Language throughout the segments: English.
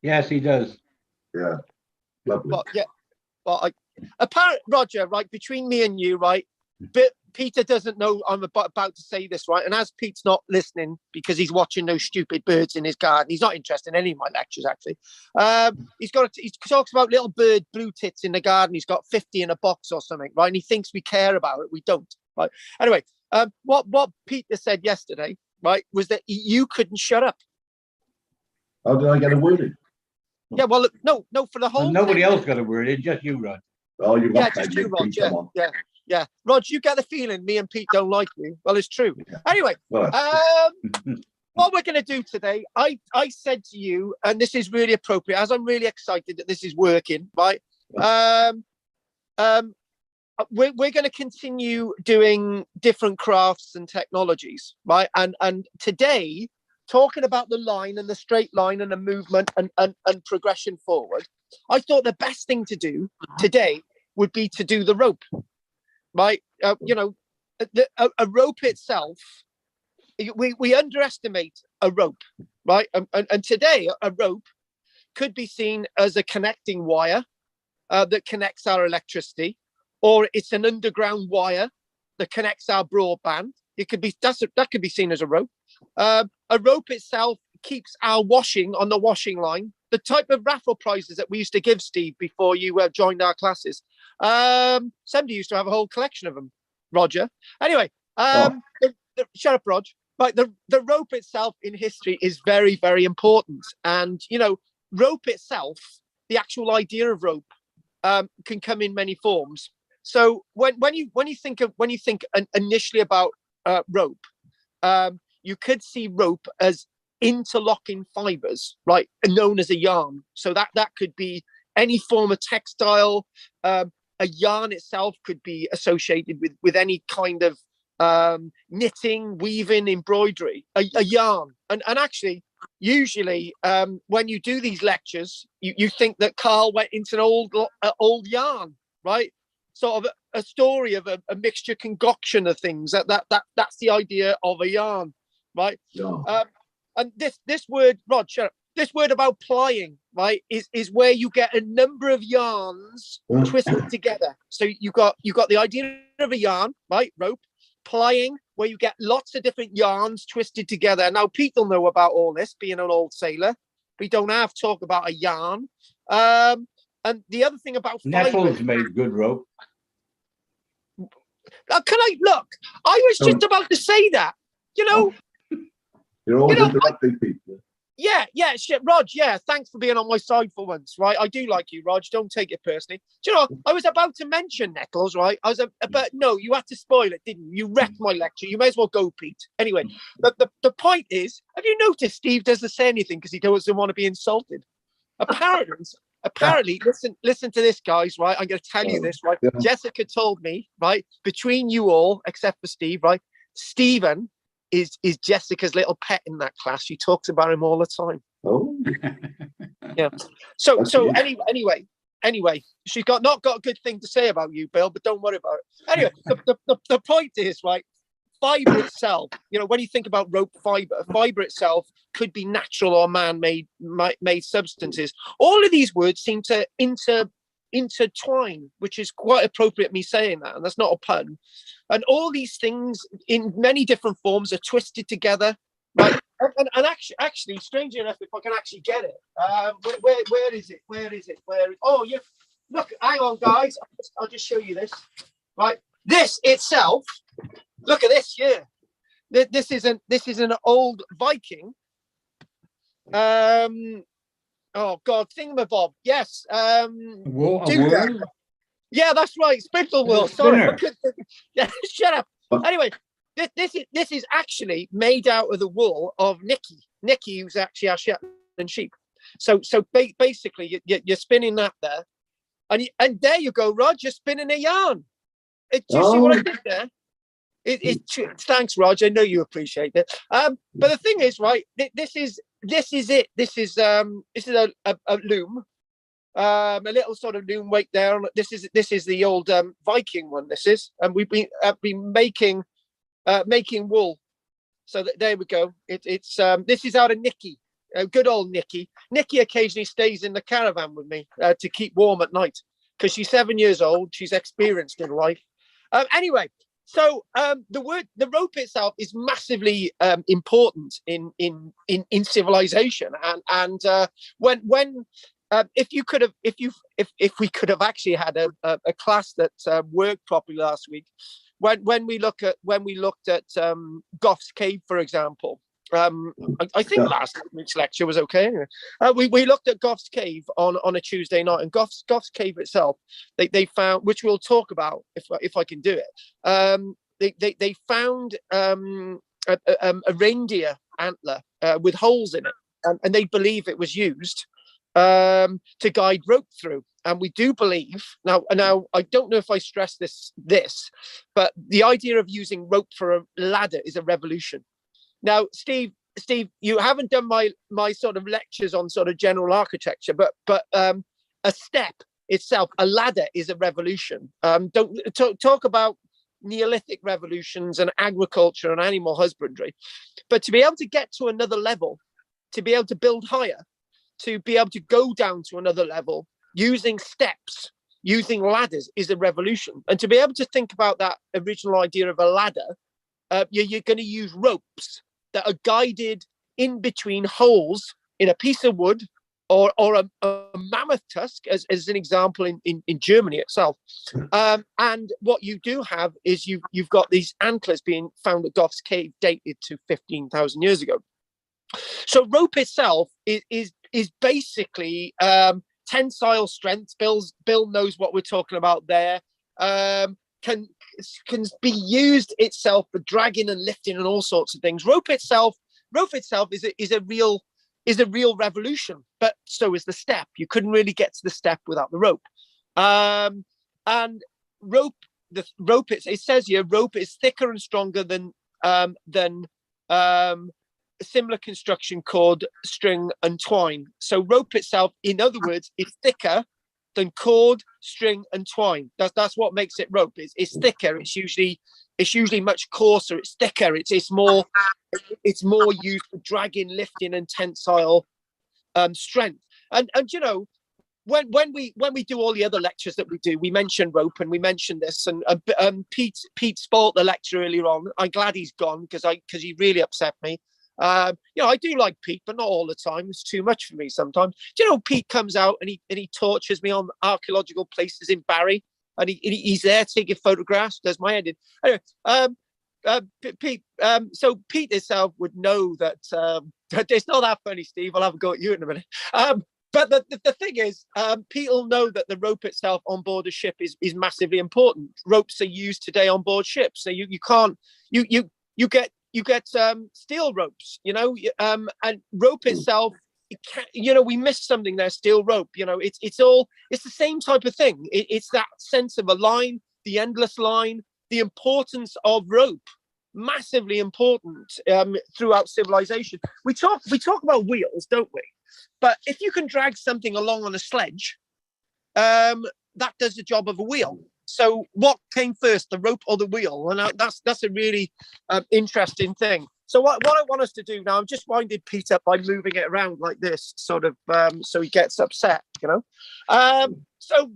Yes, he does. Yeah, lovely. Well, yeah. Well, apparently, Roger, right, between me and you, right, but Peter doesn't know I'm about to say this, right? And as Pete's not listening because he's watching those stupid birds in his garden, he's not interested in any of my lectures, actually. He talks about little bird blue tits in the garden. He's got 50 in a box or something, right? And he thinks we care about it. We don't, right? Anyway, what Peter said yesterday, right, was that you couldn't shut up. How did I get a word in? Yeah, well, no, for the whole Well, nobody else got a word in, just you, Rod. Oh, you got just you, Rod. Yeah. Rod, you get the feeling me and Pete don't like you. Well, it's true. Yeah. Anyway, what we're going to do today, I said to you, and this is really appropriate, as I'm really excited that this is working, right? We're going to continue doing different crafts and technologies, right? And today, talking about the line and the straight line and the movement and progression forward, I thought the best thing to do today would be to do the rope, right? A rope itself, we underestimate a rope, right? And today, a rope could be seen as a connecting wire that connects our electricity, or it's an underground wire that connects our broadband. That could be seen as a rope. A rope itself keeps our washing on the washing line. The type of raffle prizes that we used to give, Steve, before you joined our classes. Somebody used to have a whole collection of them, Roger. Anyway, shut up, Rog. But the rope itself in history is very, very important. And, rope itself, the actual idea of rope, can come in many forms. So when you think initially about rope, you could see rope as interlocking fibers, right, known as a yarn. So that could be any form of textile. A yarn itself could be associated with any kind of knitting, weaving, embroidery. A yarn, and actually, usually when you do these lectures, you think that Carl went into an old yarn, right? Sort of a story of a mixture concoction of things. That's the idea of a yarn, right? Yeah. And this word, Rod, shut up. This word about plying, right, is where you get a number of yarns twisted together. So you got the idea of a yarn, right, rope. Plying, where you get lots of different yarns twisted together. Now, Pete will know about all this, being an old sailor. We don't have to talk about a yarn. And the other thing about Nettles made good rope. Can I look? I was just about to say that. You're always interrupting people. Yeah, shit, Rog. Yeah, thanks for being on my side for once, right? I do like you, Rog. Don't take it personally. Do you know? I was about to mention nettles, right? But no, you had to spoil it, didn't you? You wrecked my lecture. You may as well go, Pete. Anyway, the point is, have you noticed Steve doesn't say anything because he doesn't want to be insulted? Apparently, listen to this, guys, right? I'm going to tell you this, right? Yeah. Jessica told me, right, between you all, except for Steve, right? Stephen is Jessica's little pet in that class. She talks about him all the time. Oh, yeah. So anyway, she's not got a good thing to say about you, Bill, but don't worry about it. Anyway, the point is, right, fiber itself, when you think about rope fiber itself could be natural or man-made substances. All of these words seem to intertwine, which is quite appropriate me saying that, and that's not a pun. And all these things in many different forms are twisted together, right? And actually, strangely enough, if I can actually get it, where is it? Oh, yeah. Look, hang on, guys. I'll just show you this. Right, this itself. Look at this here. This is an old Viking. Oh God, thingamabob. Yes. Yeah, that's right. Spindle wheel. Sorry. Yeah, shut up. Anyway, this is actually made out of the wool of Nicky. Nicky, who's actually our Shetland sheep. So basically, you're spinning that there, and there you go, Rod. You're spinning a yarn. Do you see what I did there? Thanks, Rog. I know you appreciate it. But the thing is, right? This is it. This is a loom, a little sort of loom weight there. This is the old Viking one. This is, and we've been making wool. So there we go. It's this is out of Nicky. Good old Nikki. Nikki occasionally stays in the caravan with me to keep warm at night because she's 7 years old. She's experienced in life. Anyway, so the rope itself is massively important in civilization, and when if we could have actually had a class that worked properly last week, when we looked at Goff's Cave, for example. I think last week's lecture was okay. Anyway. We looked at Goff's Cave on a Tuesday night, and Goff's Cave itself, they found, which we'll talk about if I can do it. They found a reindeer antler with holes in it, and they believe it was used to guide rope through. And we do believe now I don't know if I stress this, but the idea of using rope for a ladder is a revolution. Now, Steve, you haven't done my sort of lectures on sort of general architecture, but a step itself, a ladder, is a revolution. Don't talk about Neolithic revolutions and agriculture and animal husbandry, but to be able to get to another level, to be able to build higher, to be able to go down to another level using steps, using ladders, is a revolution. And to be able to think about that original idea of a ladder, you're going to use ropes that are guided in between holes in a piece of wood or a mammoth tusk, as an example in Germany itself. And what you do have is you've got these antlers being found at Goff's Cave, dated to 15,000 years ago. So rope itself is basically tensile strength. Bill knows what we're talking about there. Can be used itself for dragging and lifting and all sorts of things. Rope itself is a real revolution, but so is the step. You couldn't really get to the step without the rope. And rope, it says here, rope is thicker and stronger than similar construction cord, string, and twine. So rope itself, in other words, is thicker than cord, string, and twine. That's what makes it rope. It's thicker. It's usually much coarser. It's thicker. It's more used for dragging, lifting, and tensile strength. And you know, when we do all the other lectures that we do, we mention rope and we mention this. And Pete spoilt the lecture earlier on. I'm glad he's gone because he really upset me. You know, I do like Pete, but not all the time. It's too much for me sometimes. Do you know, Pete comes out and he tortures me on archaeological places in Barry, and he's there taking photographs, does my editing. Anyway, Pete, so Pete himself would know that it's not that funny, Steve. I'll have a go at you in a minute. But the thing is, Pete will know that the rope itself on board a ship is massively important. Ropes are used today on board ships, so you can't you get steel ropes, you know, and rope itself, you know, we missed something there. Steel rope, you know, it's the same type of thing. It's that sense of a line, the endless line, the importance of rope, massively important throughout civilization. We talk about wheels, don't we? But if you can drag something along on a sledge, that does the job of a wheel. So what came first, the rope or the wheel? And that's a really interesting thing. So what I want us to do now, I'm just winding Pete up by moving it around like this, sort of, so he gets upset, you know. So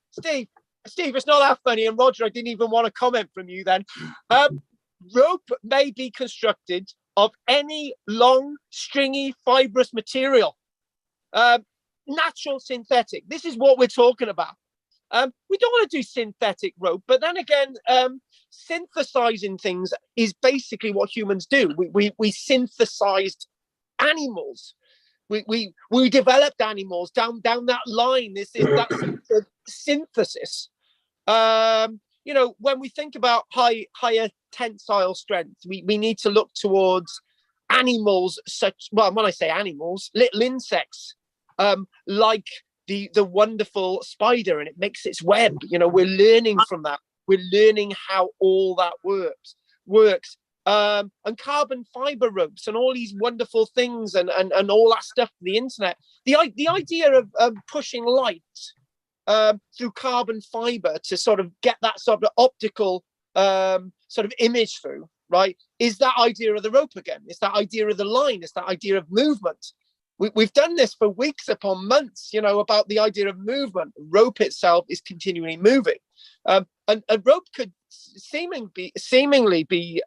Steve, it's not that funny. And Roger, I didn't even want a comment from you then. Rope may be constructed of any long, stringy, fibrous material. Natural, synthetic. This is what we're talking about. We don't want to do synthetic rope, but then again, synthesizing things is basically what humans do. We synthesized animals. We developed animals down that line. That's synthesis. You know, when we think about higher tensile strength, we need to look towards animals such. Well, when I say animals, little insects, like the wonderful spider, and it makes its web. You know, we're learning from that. We're learning how all that works. And carbon fiber ropes and all these wonderful things and all that stuff, the internet. The idea of pushing light through carbon fiber to sort of get that sort of optical sort of image through, right, is that idea of the rope again. It's that idea of the line. It's that idea of movement. We've done this for weeks upon months, you know, about the idea of movement. Rope itself is continually moving. And a rope could seemingly be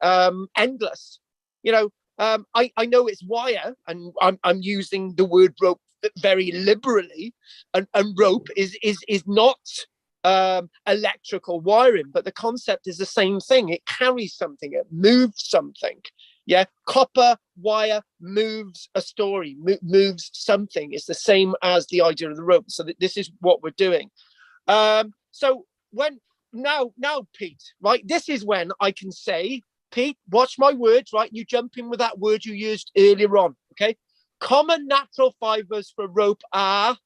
endless. You know, I know it's wire, and I'm using the word rope very liberally, and rope is not electrical wiring, but the concept is the same thing. It carries something, it moves something. Yeah, copper wire moves a story, moves something. It's the same as the idea of the rope. So this is what we're doing. So when now, Pete, right? This is when I can say, Pete, watch my words, right? You jump in with that word you used earlier on, okay? Common natural fibers for rope are.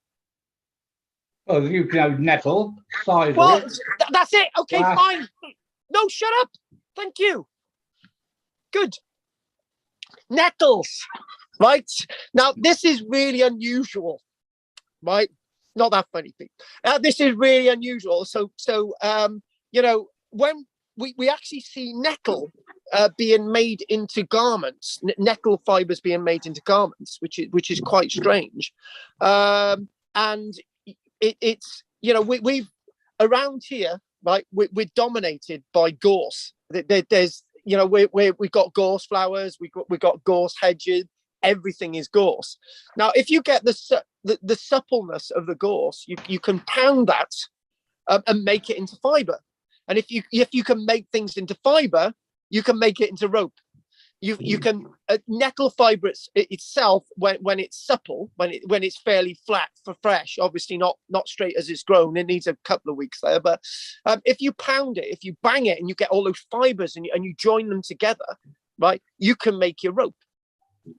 Oh, you can have nettle, cider. Well, that's it. Okay, glass. fine. No, shut up. Thank you. Good. Nettles, right? Now, this is really unusual, right? Not that funny, Pete. This is really unusual. So you know, when we actually see nettle being made into garments, nettle fibers being made into garments, which is quite strange. And it's, you know, we've around here, right? We're dominated by gorse. There's, you know, we've got gorse flowers, we've got gorse hedges. Everything is gorse. Now, if you get the suppleness of the gorse, you can pound that and make it into fiber. And if you can make things into fiber, you can make it into rope. You can nettle fiber itself when it's supple, when it's fairly flat for fresh, obviously not straight as it's grown. It needs a couple of weeks there. But if you pound it, if you bang it, and you get all those fibers and you join them together, right, you can make your rope.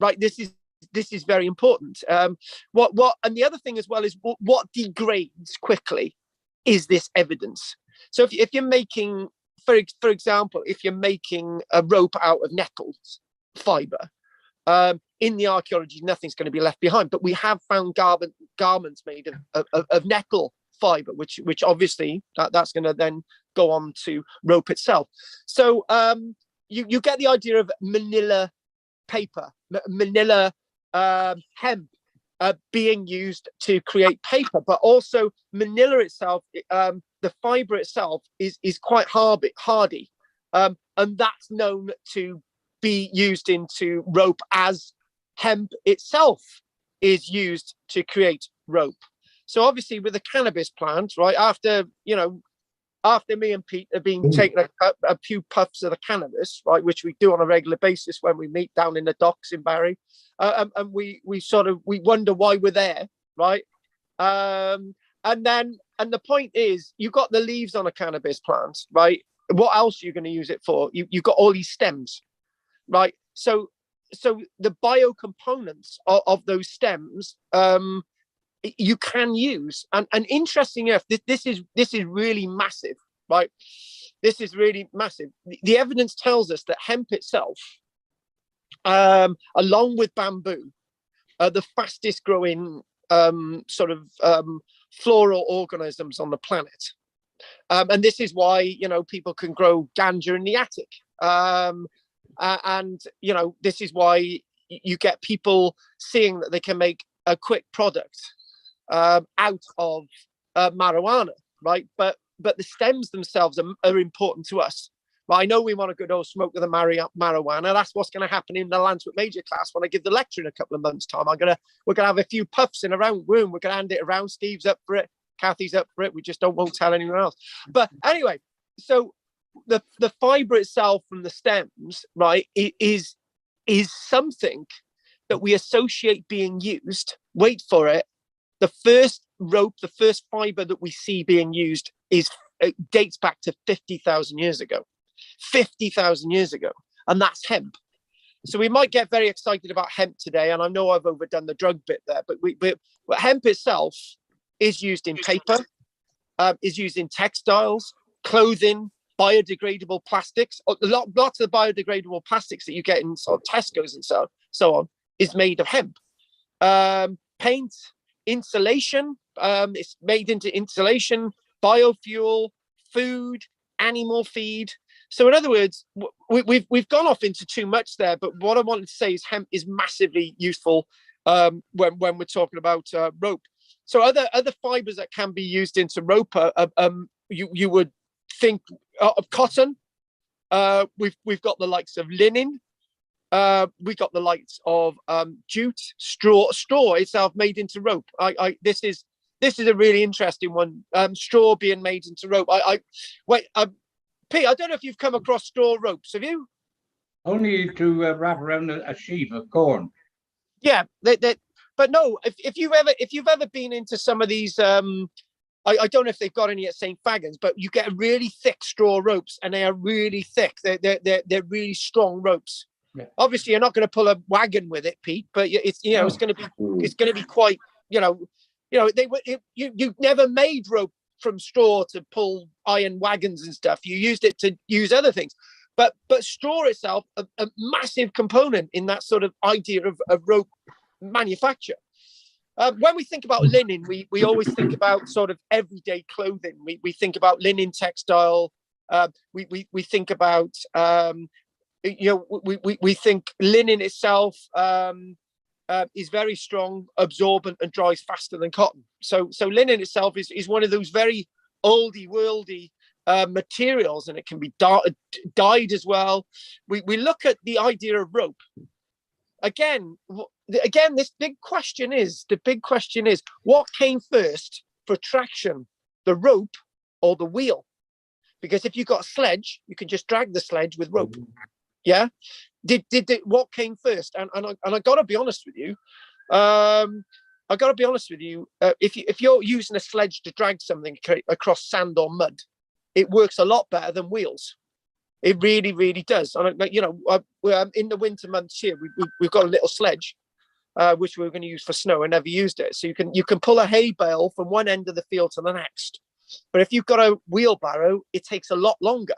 Right, this is very important. What and the other thing as well is what degrades quickly is this evidence. So if you're making, for example, if you're making a rope out of nettles fiber, in the archaeology, nothing's going to be left behind. But we have found garments made of nettle fiber, which obviously that's going to then go on to rope itself. So you get the idea of manila paper, manila hemp being used to create paper, but also manila itself, the fiber itself is quite hardy, and that's known to be used into rope, as hemp itself is used to create rope. So obviously with the cannabis plant, right, after me and Pete have been taking a few puffs of the cannabis, right, which we do on a regular basis when we meet down in the docks in Barry, and we wonder why we're there, right? And the point is, you've got the leaves on a cannabis plant, right? What else are you going to use it for? You've got all these stems, right? So the biocomponents of those stems, you can use, and interesting enough, this is really massive, right? This is really massive. The evidence tells us that hemp itself, along with bamboo, are the fastest growing floral organisms on the planet, and this is why, you know, people can grow ganja in the attic, and you know, this is why you get people seeing that they can make a quick product out of marijuana, right? But the stems themselves are important to us. Well, I know we want to go smoke with the marijuana. That's what's going to happen in the Lanswick Major class when I give the lecture in a couple of months' time. We're gonna have a few puffs in a round room. We're gonna hand it around. Steve's up for it. Kathy's up for it. We just won't tell anyone else. But anyway, so the fiber itself from the stems, right, is something that we associate being used. Wait for it. The first rope, the first fiber that we see being used dates back to 50,000 years ago. 50,000 years ago, and that's hemp. So we might get very excited about hemp today, and I know I've overdone the drug bit there, but hemp itself is used in paper, is used in textiles, clothing, biodegradable plastics. Lots of the biodegradable plastics that you get in sort of Tesco's and so on is made of hemp. Paint, insulation, it's made into insulation, biofuel, food, animal feed. So in other words, we've gone off into too much there. But what I wanted to say is hemp is massively useful when we're talking about rope. So other fibers that can be used into rope, you would think of cotton. We've got the likes of linen. We got the likes of jute, straw itself made into rope. This is a really interesting one. Straw being made into rope. Pete, I don't know if you've come across straw ropes. Have you? Only to wrap around a sheaf of corn. Yeah, but no. If you've ever been into some of these, I don't know if they've got any at St. Fagans, but you get really thick straw ropes, and they are really thick. They're really strong ropes. Yeah. Obviously, you're not going to pull a wagon with it, Pete, but it's it's going to be quite you never made rope from straw to pull iron wagons and stuff. You used it to use other things, but straw itself a massive component in that sort of idea of rope manufacture. When we think about linen, we always think about sort of everyday clothing. We think about linen textile. We think about we think linen itself is very strong, absorbent, and dries faster than cotton. So linen itself is one of those very oldie worldy materials, and it can be dyed as well. We look at the idea of rope. Again, this big question is what came first for traction, the rope or the wheel? Because if you've got a sledge, you can just drag the sledge with rope. Yeah. Did what came first? And I gotta be honest with you. If you're using a sledge to drag something across sand or mud, it works a lot better than wheels. It really, really does. And in the winter months here, we've got a little sledge, which we were going to use for snow. I never used it. So you can pull a hay bale from one end of the field to the next. But if you've got a wheelbarrow, it takes a lot longer.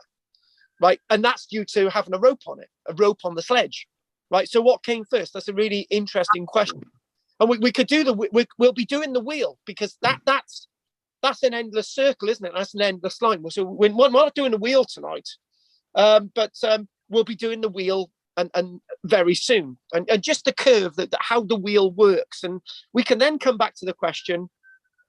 Right, and that's due to having a rope on the sledge, right? So what came first? That's a really interesting question, and we could do we'll be doing the wheel, because that's an endless circle, isn't it? That's an endless line. So we're not doing the wheel tonight, but we'll be doing the wheel and very soon, and just the curve that how the wheel works, and we can then come back to the question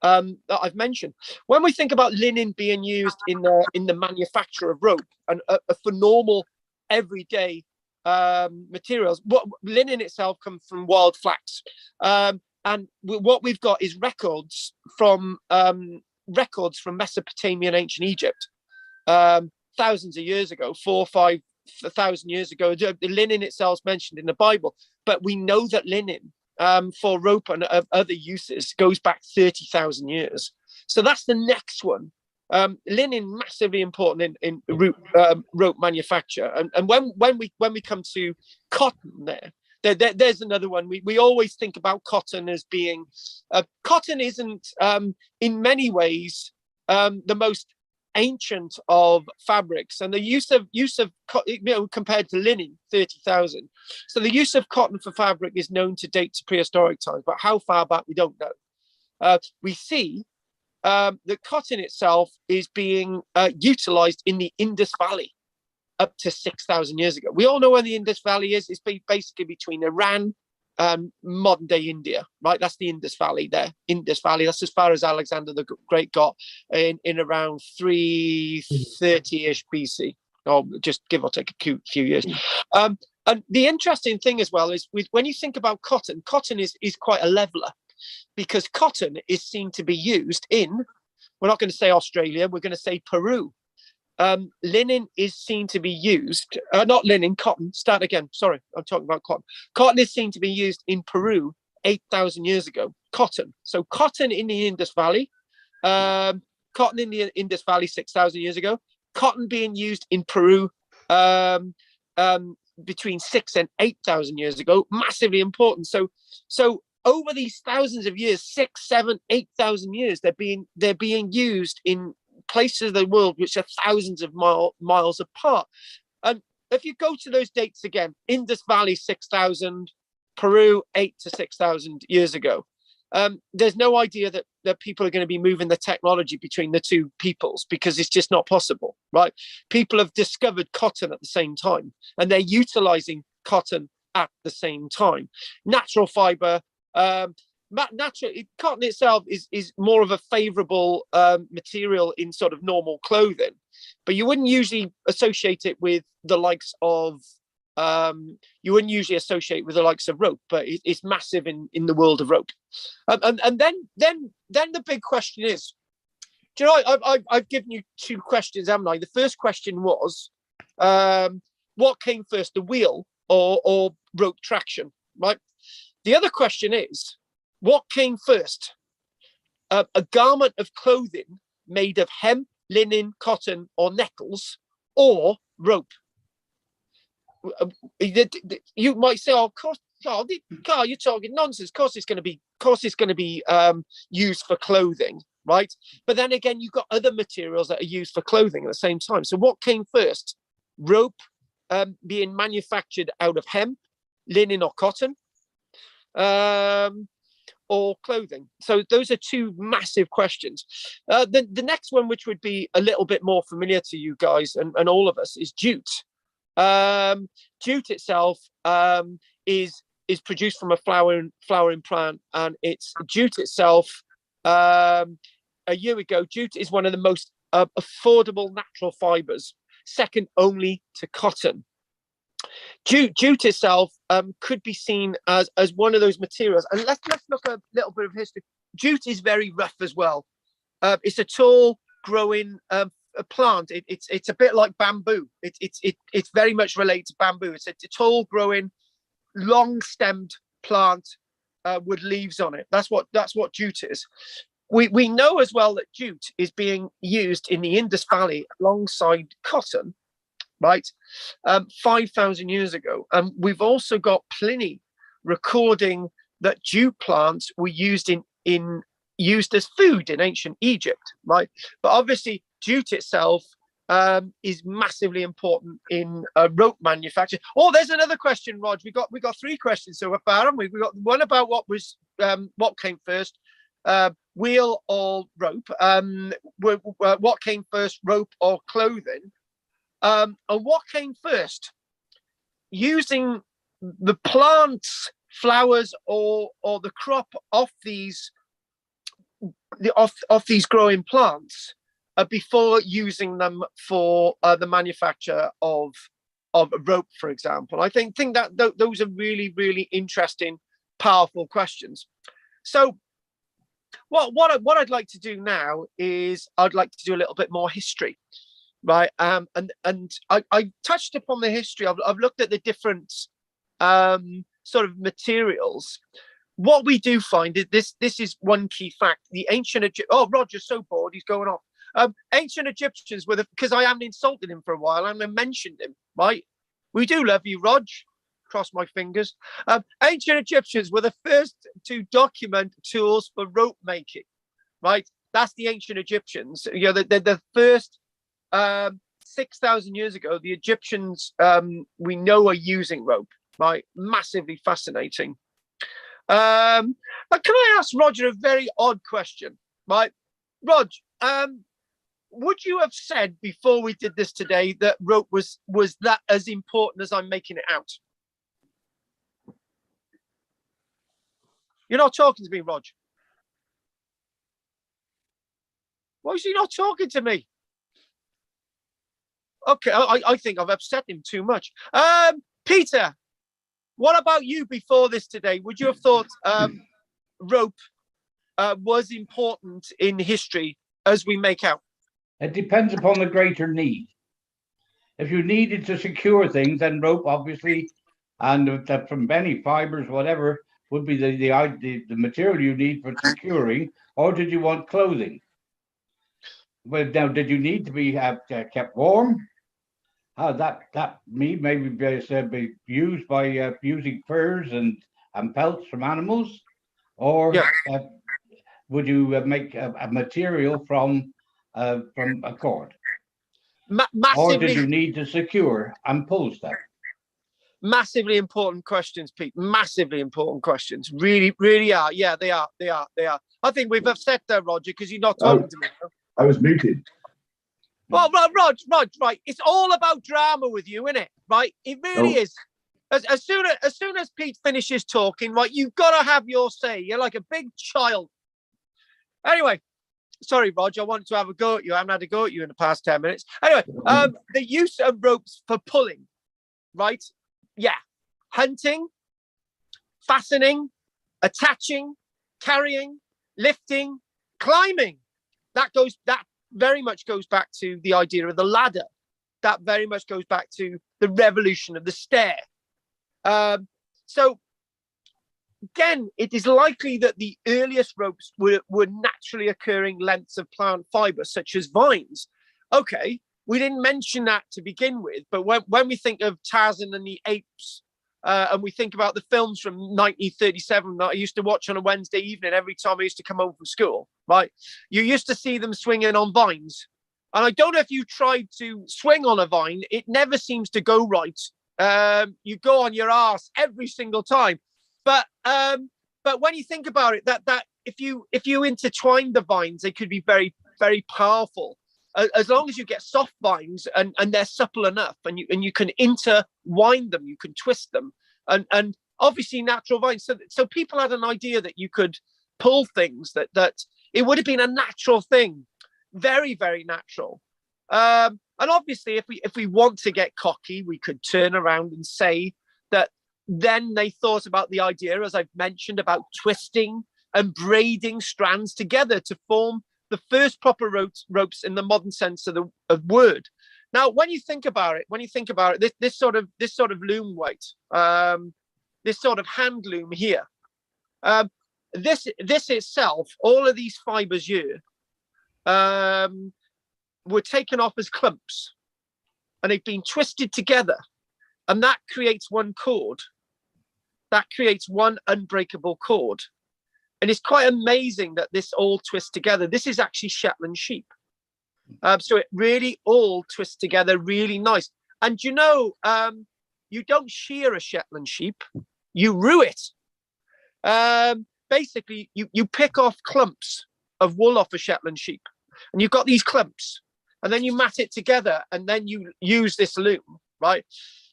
that I've mentioned. When we think about linen being used in the manufacture of rope and for normal everyday materials, what linen itself comes from wild flax, and what we've got is records from Mesopotamia and ancient Egypt, thousands of years ago, 4,000-5,000 years ago. The linen itself is mentioned in the Bible, but we know that linen for rope and other uses goes back 30,000 years. So that's the next one. Linen massively important in rope manufacture. And when we come to cotton, there's another one. We always think about cotton as being cotton isn't in many ways the most ancient of fabrics, and the use of compared to linen, 30,000. So the use of cotton for fabric is known to date to prehistoric times, but how far back we don't know. We see that cotton itself is being utilized in the Indus Valley up to 6,000 years ago. We all know where the Indus Valley is. It's basically between Iran and modern day India, right? That's the Indus Valley there. Indus Valley, that's as far as Alexander the Great got in around 330-ish BC, or just give or take a few years. And the interesting thing as well is when you think about cotton is quite a leveler, because cotton is seen to be used in, we're not going to say Australia, we're going to say Peru. Linen is seen to be used, not linen, cotton. Start again. Sorry, I'm talking about cotton. Cotton is seen to be used in Peru 8,000 years ago. Cotton. So cotton in the Indus Valley, cotton in the Indus Valley 6,000 years ago. Cotton being used in Peru between 6,000 and 8,000 years ago. Massively important. So over these thousands of years, 6,000, 7,000, 8,000 years, they're being used in places of the world which are thousands of miles apart. And if you go to those dates again, Indus Valley 6,000, Peru 8,000 to 6,000 years ago, there's no idea that that people are going to be moving the technology between the two peoples, because it's just not possible, right? People have discovered cotton at the same time, and they're utilizing cotton at the same time. Natural fiber, cotton itself is more of a favorable material in sort of normal clothing, but you wouldn't usually associate it with the likes of rope, but it's massive in the world of rope. And then the big question is, do you know, I've given you two questions, haven't I? The first question was, what came first, the wheel or rope traction, right? The other question is, what came first, a garment of clothing made of hemp, linen, cotton, or nettles, or rope? You might say, "Oh, Carl, you're talking nonsense. Of course, it's going to be used for clothing, right?" But then again, you've got other materials that are used for clothing at the same time. So, what came first? Rope being manufactured out of hemp, linen, or cotton, or clothing? So those are two massive questions. The next one, which would be a little bit more familiar to you guys and all of us, is jute. Jute itself is produced from a flowering plant, and it's jute itself. A year ago, jute is one of the most affordable natural fibers, second only to cotton. Jute itself could be seen as one of those materials. And let's look at a little bit of history. Jute is very rough as well. It's a tall growing a plant. It's a bit like bamboo. It's very much related to bamboo. It's a tall growing, long stemmed plant with leaves on it. That's what jute is. We know as well that jute is being used in the Indus Valley alongside cotton, right? 5,000 years ago. We've also got Pliny recording that jute plants were used as food in ancient Egypt, right? But obviously, jute itself is massively important in rope manufacture. Oh, there's another question, Rog. We got three questions so far, haven't we? We got one about what came first, wheel or rope. What came first, rope or clothing? And what came first, using the plants, flowers, or the crop off these growing plants before using them for the manufacture of rope, for example? I think that those are really, really interesting, powerful questions. So what I'd like to do now is I'd like to do a little bit more history, right? And I touched upon the history. I've looked at the different sort of materials. What we do find is this is one key fact. The ancient Egypt. Oh, Roger's so bored, he's going off. Ancient Egyptians were because I haven't insulted him for a while and I mentioned him, right? We do love you, Rog. Cross my fingers. Ancient Egyptians were the first to document tools for rope making, right? That's the ancient Egyptians. You know, the first 6,000 years ago, the Egyptians we know are using rope, right? Massively fascinating. But can I ask Roger a very odd question, right? Rog, would you have said before we did this today that rope was that as important as I'm making it out? You're not talking to me, Rog. Why is he not talking to me? Okay, I think I've upset him too much. Peter, what about you before this today? Would you have thought rope was important in history as we make out? It depends upon the greater need. If you needed to secure things, then rope, obviously, and from any fibers, whatever, would be the material you need for securing. Or did you want clothing? Well, now, did you need to be kept warm? That may be used by using furs and pelts from animals, or would you make a material from a cord? Massively, or did you need to secure and pull stuff? Massively important questions, Pete. Massively important questions. Really, really are. Yeah, they are. They are. They are. I think we've upset there, Roger, because you're not talking to me. I was muted. Well, Rog, right. It's all about drama with you, isn't it? Right? It really is. As soon as Pete finishes talking, right, you've got to have your say. You're like a big child. Anyway, sorry, Rog, I wanted to have a go at you. I haven't had a go at you in the past 10 minutes. Anyway, the use of ropes for pulling, right? Yeah. Hunting, fastening, attaching, carrying, lifting, climbing. That very much goes back to the idea of the ladder. That very much goes back to the revolution of the stair. So again, it is likely that the earliest ropes were naturally occurring lengths of plant fiber, such as vines. Okay, we didn't mention that to begin with, but when we think of Tarzan and the apes, and we think about the films from 1937 that I used to watch on a Wednesday evening every time I used to come home from school, right? You used to see them swinging on vines. And I don't know if you tried to swing on a vine, it never seems to go right. You go on your ass every single time. But when you think about it, that if you intertwine the vines, they could be very, very powerful. As long as you get soft vines and they're supple enough, and you can interwind them, you can twist them, and obviously natural vines. So people had an idea that you could pull things that it would have been a natural thing, very, very natural. And obviously, if we want to get cocky, we could turn around and say that then they thought about the idea, as I've mentioned, about twisting and braiding strands together to form the first proper ropes in the modern sense of the word. Now, when you think about it, this sort of loom weight, this sort of hand loom here, this itself, all of these fibers here, were taken off as clumps, and they've been twisted together, and that creates one cord. That creates one unbreakable cord. And it's quite amazing that this all twists together. This is actually Shetland sheep. So it really all twists together really nice. And you don't shear a Shetland sheep, you rue it. Basically, you pick off clumps of wool off a Shetland sheep, and you've got these clumps, and then you mat it together, and then you use this loom, right?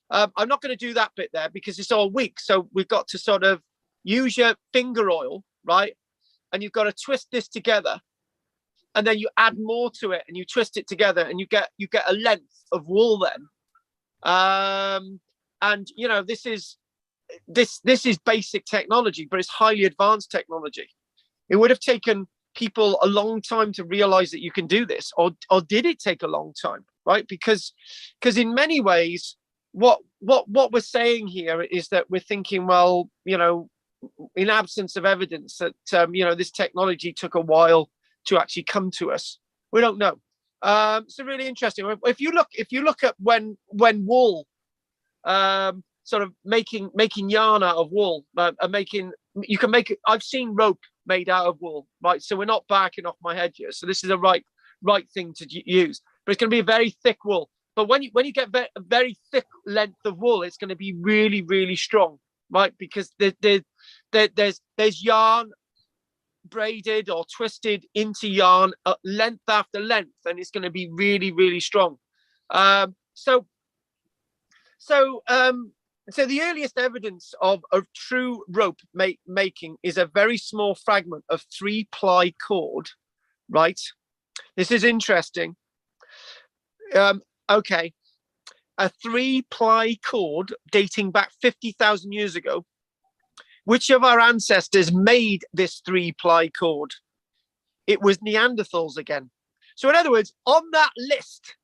I'm not going to do that bit there because it's all weak. So we've got to sort of use your finger oil, right? And you've got to twist this together, and then you add more to it, and you twist it together, and you get a length of wool then. And this is basic technology, but it's highly advanced technology. It would have taken people a long time to realize that you can do this, or did it take a long time, right? Because in many ways, what we're saying here is that we're thinking, well, in absence of evidence that this technology took a while to actually come to us. We don't know. So really interesting. If you look at when wool, sort of making yarn out of wool, I've seen rope made out of wool, right? So we're not backing off my head here. So this is a right thing to use, but it's going to be a very thick wool. But when you get a very thick length of wool, it's going to be really, really strong, right? Because there's yarn braided or twisted into yarn length after length, and it's going to be really, really strong. So the earliest evidence of true rope making is a very small fragment of 3-ply cord, right? This is interesting. Okay, a 3-ply cord dating back 50,000 years ago. Which of our ancestors made this 3-ply cord? It was Neanderthals again. So in other words, on that list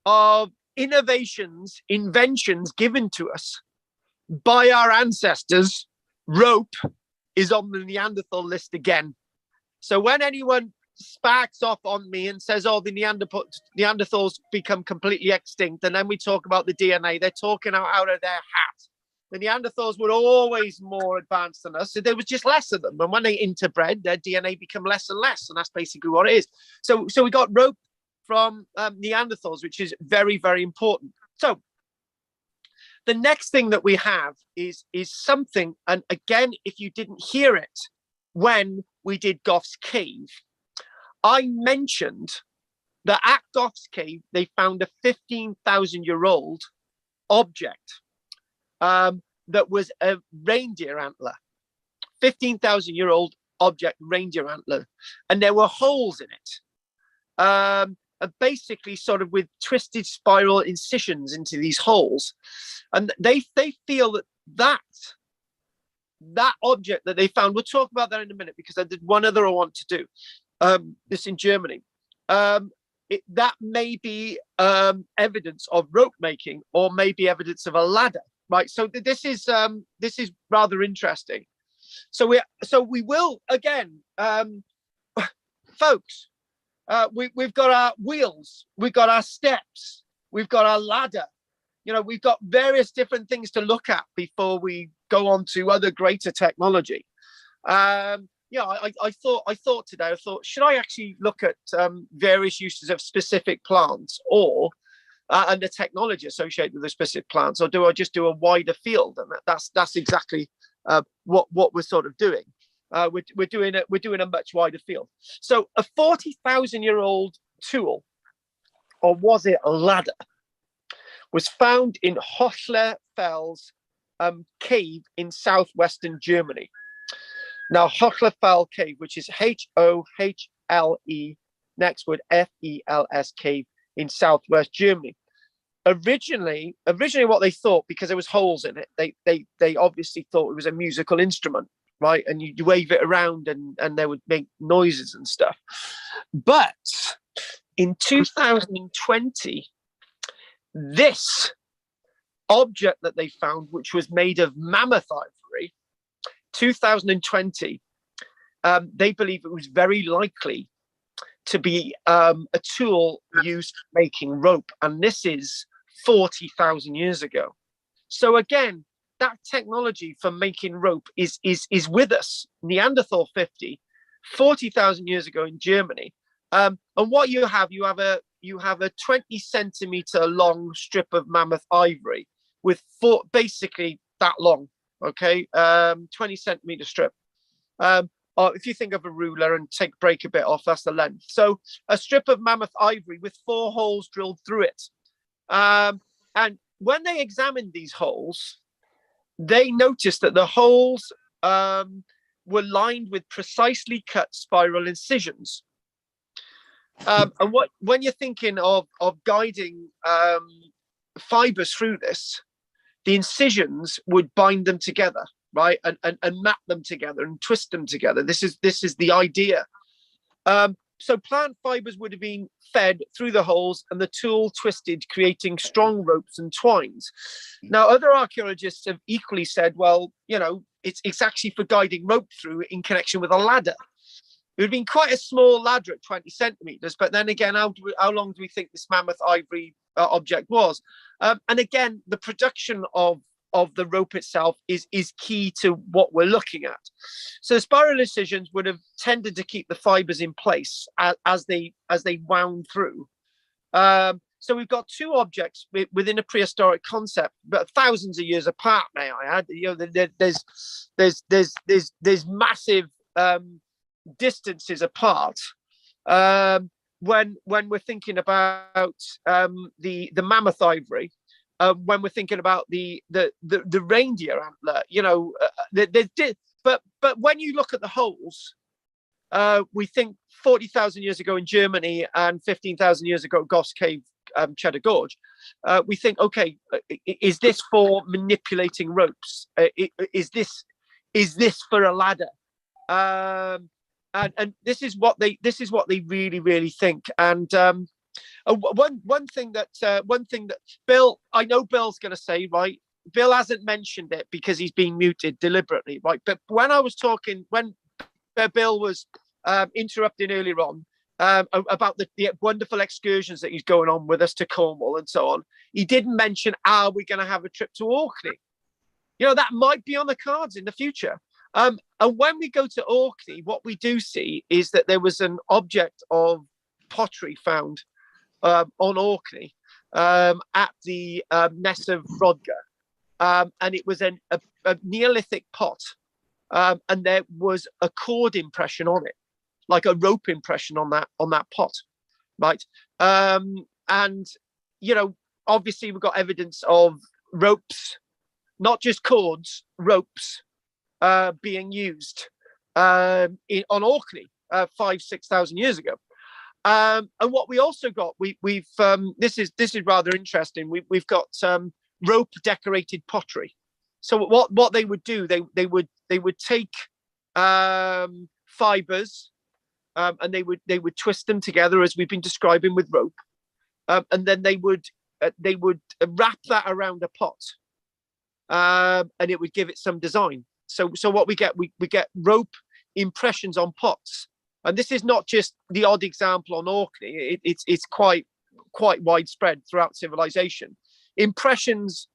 of inventions given to us by our ancestors, rope is on the Neanderthal list again. So when anyone sparks off on me and says, oh, the Neanderthals become completely extinct, and then we talk about the DNA, they're talking out of their hat. The Neanderthals were always more advanced than us. So there was just less of them. And when they interbred, their DNA become less and less. And that's basically what it is. So we got rope from Neanderthals, which is very, very important. So The next thing that we have is something, and again, if you didn't hear it when we did Goff's Cave, I mentioned that at Goff's Cave, they found a 15,000-year-old object that was a reindeer antler. 15,000-year-old object, reindeer antler. And there were holes in it. Basically sort of with twisted spiral incisions into these holes. And they feel that object that they found, we'll talk about that in a minute, because I did one other I want to do, this in Germany. That may be evidence of rope making, or maybe evidence of a ladder, right? So this is rather interesting. So we will again, folks. We've got our wheels, we've got our steps, we've got our ladder. You know, we've got various different things to look at before we go on to other greater technology. I thought today, should I actually look at various uses of specific plants, or and the technology associated with the specific plants, or do I just do a wider field? And that's exactly what we're sort of doing. We're doing a much wider field. So a 40,000-year-old tool, or was it a ladder, was found in Hochlerfels cave in southwestern Germany. Now, Hochlerfels cave, which is Hohle, next word Fels cave in southwest Germany. Originally, what they thought, because there was holes in it, they obviously thought it was a musical instrument, right? And you wave it around and they would make noises and stuff. But in 2020, this object that they found, which was made of mammoth ivory, 2020, they believe it was very likely to be a tool used for making rope. And this is 40,000 years ago. So again, that technology for making rope is with us. Neanderthal 40,000 years ago in Germany. And what you have a 20 centimeter long strip of mammoth ivory with basically that long, okay, 20 centimeter strip. If you think of a ruler and break a bit off, that's the length. So a strip of mammoth ivory with 4 holes drilled through it. And when they examined these holes, they noticed that the holes were lined with precisely cut spiral incisions. And when you're thinking of guiding fibers through this, the incisions would bind them together, right, and map them together and twist them together. This is the idea. So plant fibers would have been fed through the holes and the tool twisted, creating strong ropes and twines. Now, other archaeologists have equally said, well, you know, it's actually for guiding rope through in connection with a ladder. It would have been quite a small ladder at 20 centimeters, but then again, how long do we think this mammoth ivory object was? And again, the production of the rope itself is key to what we're looking at. So spiral incisions would have tended to keep the fibers in place as they wound through. So we've got 2 objects within a prehistoric concept, but thousands of years apart. May I add? You know, there's massive distances apart. When we're thinking about the mammoth ivory. When we're thinking about the reindeer antler, you know, but when you look at the holes, we think 40,000 years ago in Germany and 15,000 years ago at Goff's Cave, Cheddar Gorge, we think, okay, is this for manipulating ropes? Is this for a ladder? And this is what they really think. And one thing that Bill, I know Bill's going to say, right, Bill hasn't mentioned it because he's been muted deliberately, right? But when Bill was interrupting earlier on about the wonderful excursions that he's going on with us to Cornwall and so on, he didn't mention, are we going to have a trip to Orkney? You know, that might be on the cards in the future. And when we go to Orkney, what we do see is that there was an object of pottery found on Orkney at the Ness of Rodger. and it was a Neolithic pot, and there was a cord impression on it, like a rope impression on that pot, right? And obviously we've got evidence of ropes, not just cords, ropes being used on Orkney 5,000-6,000 years ago. And what we also got, we've this is rather interesting. We've got rope decorated pottery. So what they would do, they would take fibers, and they would twist them together as we've been describing with rope, and then they would wrap that around a pot, and it would give it some design. So what we get rope impressions on pots, and this is not just the odd example on Orkney. It's quite widespread throughout civilization. Impressions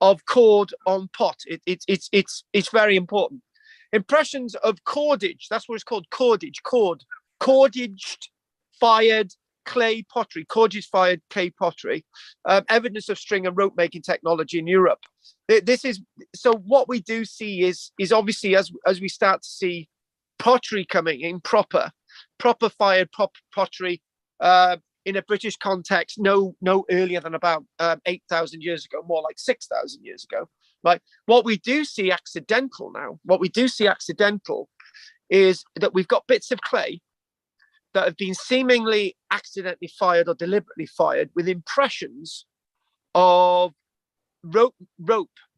of cord on pot. It's very important. Impressions of cordage. That's what it's called. Cordaged fired clay pottery. Cordage fired clay pottery. Evidence of string and rope making technology in Europe. This is so. What we do see is obviously as we start to see pottery coming in, proper fired pottery in a British context, no earlier than about 8,000 years ago, more like 6,000 years ago. Right. What we do see accidental now, is that we've got bits of clay that have been seemingly accidentally fired or deliberately fired with impressions of rope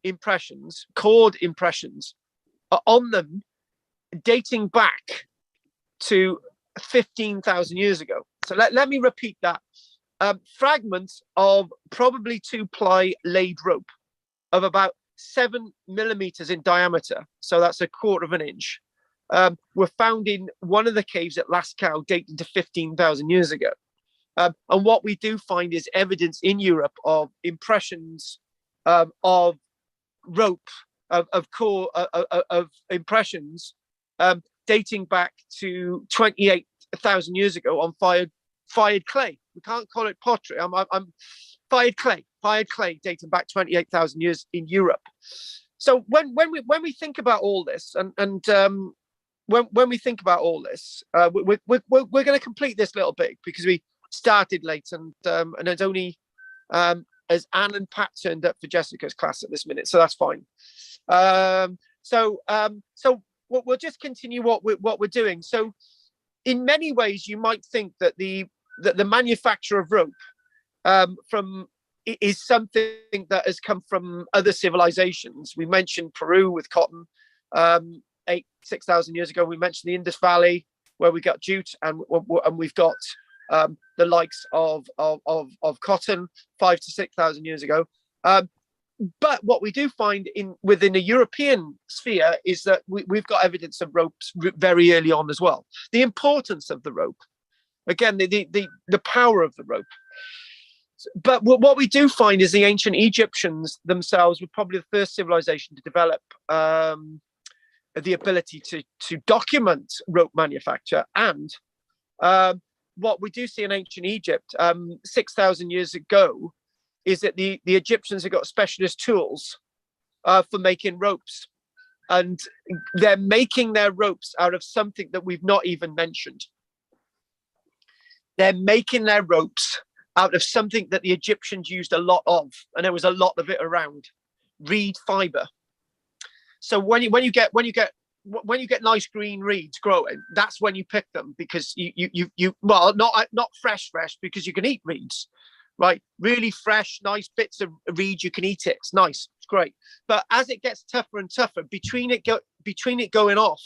impressions, cord impressions on them, dating back to 15,000 years ago. So let me repeat that. Fragments of probably 2-ply laid rope of about 7 millimeters in diameter, so that's 1/4 of an inch, were found in one of the caves at Lascaux, dating to 15,000 years ago. And what we do find is evidence in Europe of impressions of rope, of impressions dating back to 28,000 years ago on fired clay. We can't call it pottery. I'm fired clay dating back 28,000 years in Europe. So when we think about all this, when we think about all this, we're going to complete this little bit because we started late, and it's only as Anne and Pat turned up for Jessica's class at this minute, so that's fine. So we'll just continue what we're doing. So in many ways, you might think that the manufacture of rope is something that has come from other civilizations. We mentioned Peru with cotton 6,000 years ago. We mentioned the Indus Valley where we got jute, and we've got the likes of cotton 5,000 to 6,000 years ago. But what we do find within a European sphere is that we've got evidence of ropes very early on as well. The importance of the rope, again, the power of the rope. But what we do find is the ancient Egyptians themselves were probably the first civilization to develop the ability to document rope manufacture. And what we do see in ancient Egypt 6,000 years ago is that the Egyptians have got specialist tools for making ropes. And they're making their ropes out of something that we've not even mentioned. They're making their ropes out of something that the Egyptians used a lot of, and there was a lot of it around: reed fiber. So when you get nice green reeds growing, that's when you pick them, because you well, not fresh because you can eat reeds, right? Really fresh, nice bits of reed, you can eat it. It's nice, it's great. But as it gets tougher and tougher, between it going off,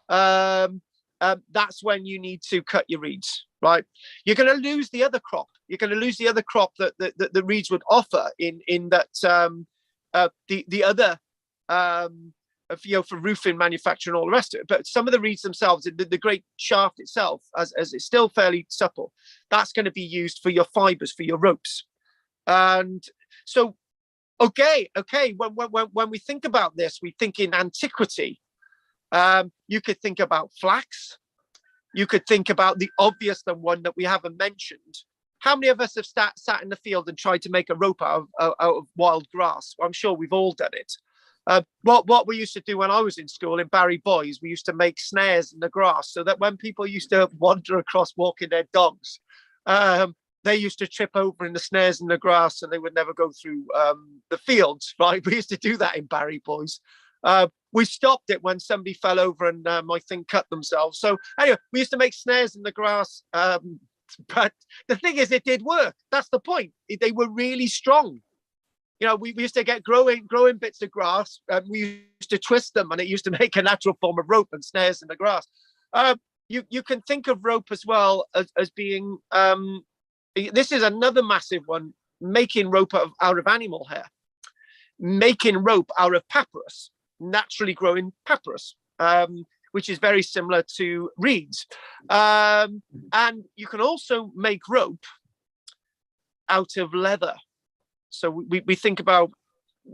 that's when you need to cut your reeds, right? You're going to lose the other crop. You're going to lose the other crop that the reeds would offer in that the other for roofing manufacture and all the rest of it. But some of the reeds themselves, the great shaft itself, as it's still fairly supple, that's going to be used for your fibers, for your ropes. And so, okay, when we think about this, we think in antiquity. You could think about flax. You could think about the obvious one that we haven't mentioned, How many of us have sat in the field and tried to make a rope out of wild grass? Well, I'm sure we've all done it. What we used to do when I was in school in Barry Boys, we used to make snares in the grass so that when people used to wander across walking their dogs, they used to trip over in the snares in the grass and they would never go through the fields, right? We used to do that in Barry Boys. We stopped it when somebody fell over and I think cut themselves. So anyway, we used to make snares in the grass. But the thing is, it did work. That's the point. They were really strong. You know, we used to get growing bits of grass, and we used to twist them, and it used to make a natural form of rope and snares in the grass. You can think of rope as well as being. This is another massive one: making rope out of animal hair, making rope out of papyrus, naturally growing papyrus, which is very similar to reeds. And you can also make rope out of leather. So we think about,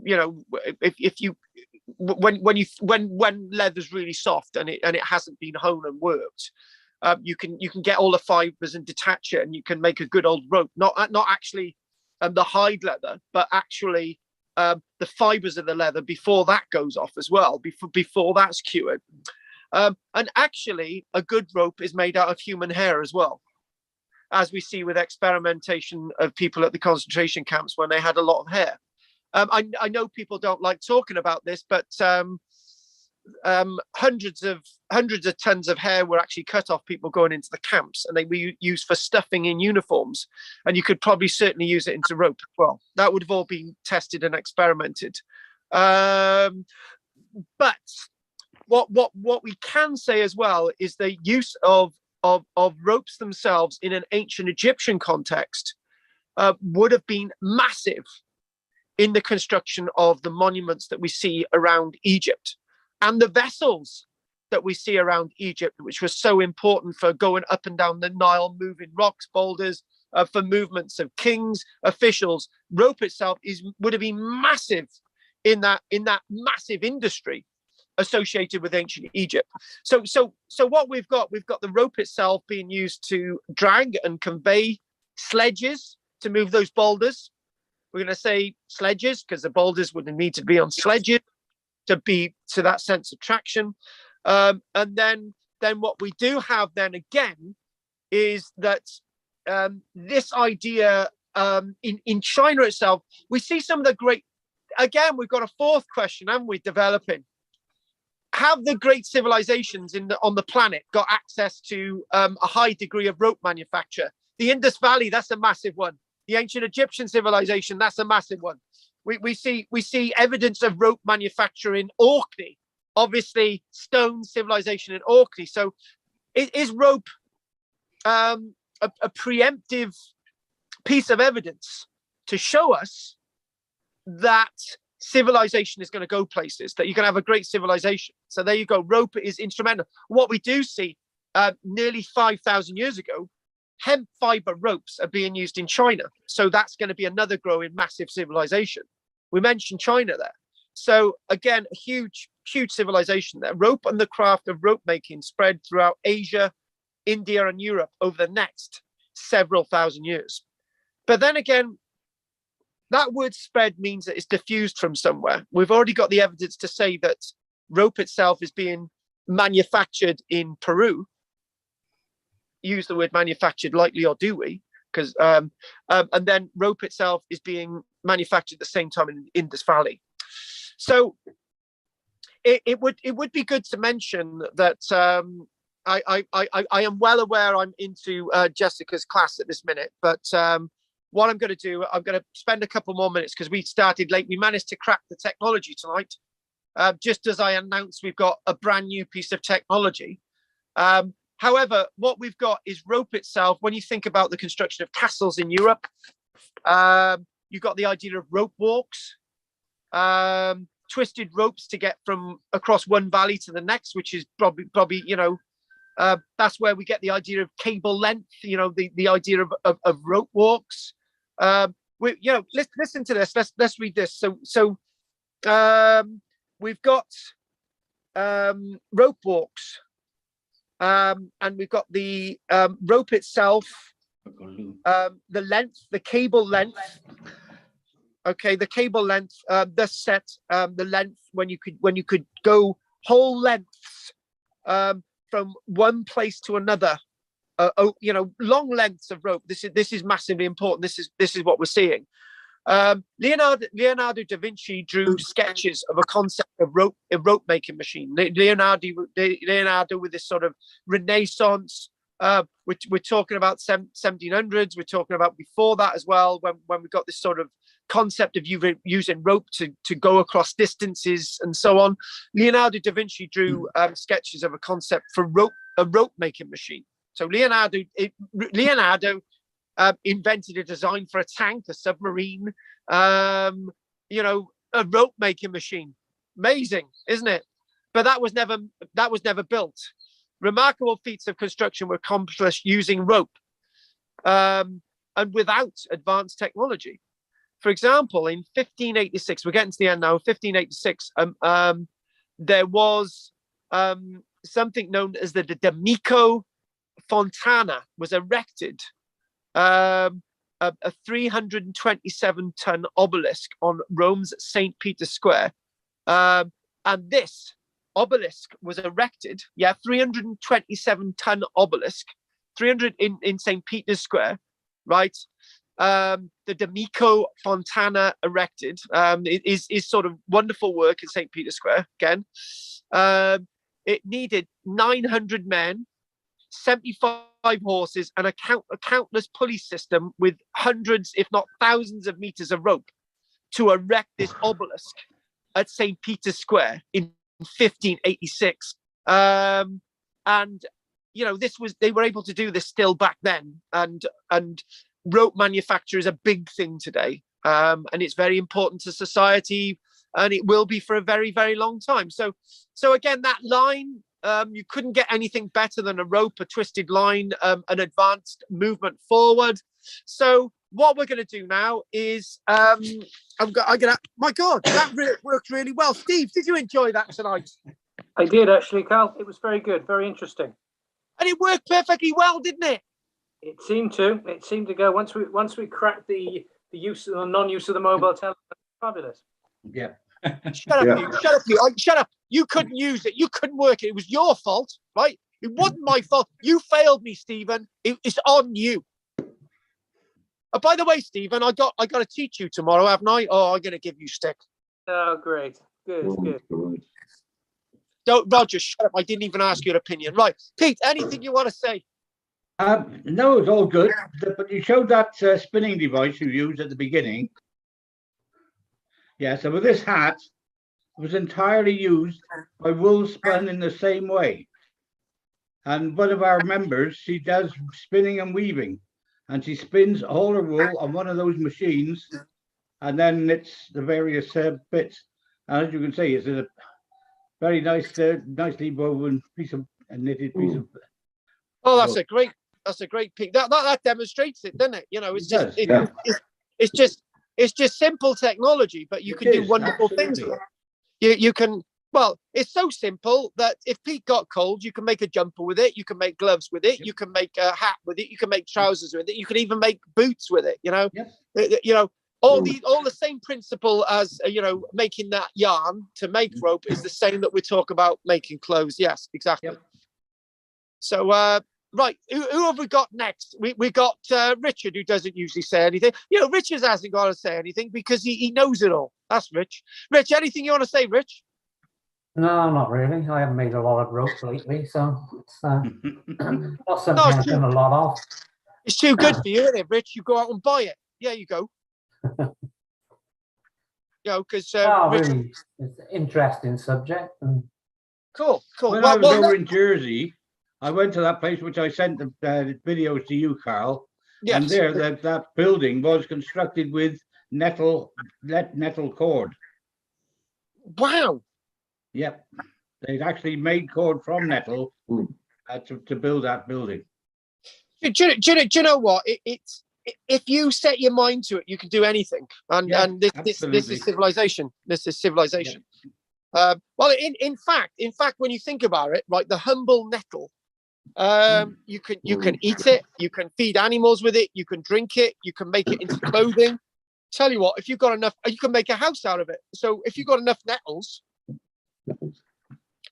you know, if you when leather's really soft and it hasn't been honed and worked, you can get all the fibers and detach it, and you can make a good old rope. Not actually the hide leather, but actually the fibers of the leather before that goes off as well, before that's cured. And actually, a good rope is made out of human hair as well, as we see with experimentation of people at the concentration camps when they had a lot of hair. I know people don't like talking about this, but hundreds of tons of hair were actually cut off people going into the camps, and they were used for stuffing in uniforms. And you could probably certainly use it into rope as well. That would have all been tested and experimented. But what we can say as well is the use of ropes themselves in an ancient Egyptian context would have been massive in the construction of the monuments that we see around Egypt and the vessels that we see around Egypt, which was so important for going up and down the Nile, moving rocks, boulders, for movements of kings, officials. Rope itself would have been massive in that massive industry associated with ancient Egypt. So what we've got the rope itself being used to drag and convey sledges to move those boulders. We're going to say sledges because the boulders would need to be on sledges to that sense of traction. And then what we do have then again is that this idea in China itself, we see some of the great, again, we've got a fourth question, haven't we, developing. Have the great civilizations on the planet got access to a high degree of rope manufacture? The Indus Valley, that's a massive one. The ancient Egyptian civilization, that's a massive one. We see evidence of rope manufacture in Orkney, obviously stone civilization in Orkney. So is rope a preemptive piece of evidence to show us that civilization is going to go places, that you can have a great civilization? So there you go. Rope is instrumental. What we do see nearly 5,000 years ago, hemp fiber ropes are being used in China. So that's going to be another growing massive civilization. We mentioned China there. So again, a huge civilization there. Rope and the craft of rope making spread throughout Asia, India, and Europe over the next several thousand years. But then again, that word spread means that it's diffused from somewhere. We've already got the evidence to say that rope itself is being manufactured in Peru. Use the word manufactured lightly, or do we? Because and then rope itself is being manufactured at the same time in Indus Valley. So it would be good to mention that I am well aware I'm into Jessica's class at this minute, but what I'm going to do, I'm going to spend a couple more minutes because we started late. We managed to crack the technology tonight. Just as I announced, we've got a brand new piece of technology. However, what we've got is rope itself. When you think about the construction of castles in Europe, you've got the idea of rope walks, twisted ropes to get from across one valley to the next, which is probably you know, that's where we get the idea of cable length. You know, the idea of rope walks. Listen to this. Let's read this. So we've got rope walks. And we've got the rope itself the length, the cable length. Okay, the cable length, the set, the length when you could go whole lengths from one place to another. Long lengths of rope. This is massively important. This is what we're seeing. Leonardo da Vinci drew sketches of a concept of a rope making machine. Leonardo with this sort of Renaissance. We're talking about 1700s. We're talking about before that as well, when we got this sort of concept of using rope to go across distances and so on. Leonardo da Vinci drew sketches of a concept for a rope making machine. So Leonardo invented a design for a tank, a submarine, a rope making machine. Amazing, isn't it? But that was never built. Remarkable feats of construction were accomplished using rope and without advanced technology. For example, in 1586, we're getting to the end now. 1586, there was something known as the D'Amico Fontana was erected. A 327-ton obelisk on Rome's St. Peter's Square. And this obelisk was erected, 327-ton obelisk, 300 in St. Peter's Square, right? The D'Amico Fontana erected is sort of wonderful work in St. Peter's Square, again. It needed 900 men, 75 horses, and a countless pulley system with hundreds, if not thousands of meters of rope to erect this obelisk at St. Peter's Square in 1586. They were able to do this still back then, and rope manufacture is a big thing today, and it's very important to society, and it will be for a very, very long time. So again, that line, you couldn't get anything better than a rope, a twisted line, an advanced movement forward. So what we're going to do now is, my God, that worked really well. Steve, did you enjoy that tonight? I did actually, Carl. It was very good, very interesting. And it worked perfectly well, didn't it? It seemed to. It seemed to go once we cracked the use of the non-use of the mobile telephone. Fabulous. Yeah. Shut up. You couldn't use it. You couldn't work it. It was your fault, right? It wasn't my fault. You failed me, Stephen. It's on you. By the way, Stephen, I got to teach you tomorrow, haven't I? Oh, I'm going to give you stick. Oh, great. Good. Don't, Roger, shut up. I didn't even ask your opinion. Right. Pete, anything you want to say? No, it's all good. But you showed that spinning device you used at the beginning. Yeah, so with this hat, it was entirely used by wool spun in the same way. And one of our members, she does spinning and weaving. And she spins all her wool on one of those machines and then knits the various bits. And as you can see, it's a very nice, nicely woven piece of knitted piece of. Oh, that's a great pick. That demonstrates it, doesn't it? You know, it's just simple technology, but you can do wonderful things with it. You can. Well, it's so simple that if Pete got cold, you can make a jumper with it. You can make gloves with it. You can make a hat with it. You can make trousers with it. You can even make boots with it. You know, all the same principle as making that yarn to make rope is the same that we talk about making clothes. Yes, exactly. Yep. So, right, who have we got next? We got Richard, who doesn't usually say anything. Richard hasn't got to say anything because he knows it all. That's Rich. Rich, anything you want to say, Rich? No, not really. I haven't made a lot of rope lately, so it's not something I've done a lot of. It's too good for you, isn't it, Rich? You go out and buy it. Yeah, you go. Because really, it's an interesting subject. And... Cool. When I was over in Jersey, I went to that place which I sent the videos to you, Carl. Yes. And there, that building was constructed with nettle cord. Wow. Yep, they'd actually made cord from nettle to build that building. Do you know what? If you set your mind to it, you can do anything. And this is civilization. This is civilization. Yeah. Well, in fact, when you think about it, right, the humble nettle You can eat it. You can feed animals with it. You can drink it. You can make it into clothing. Tell you what, if you've got enough, you can make a house out of it. So if you've got enough nettles,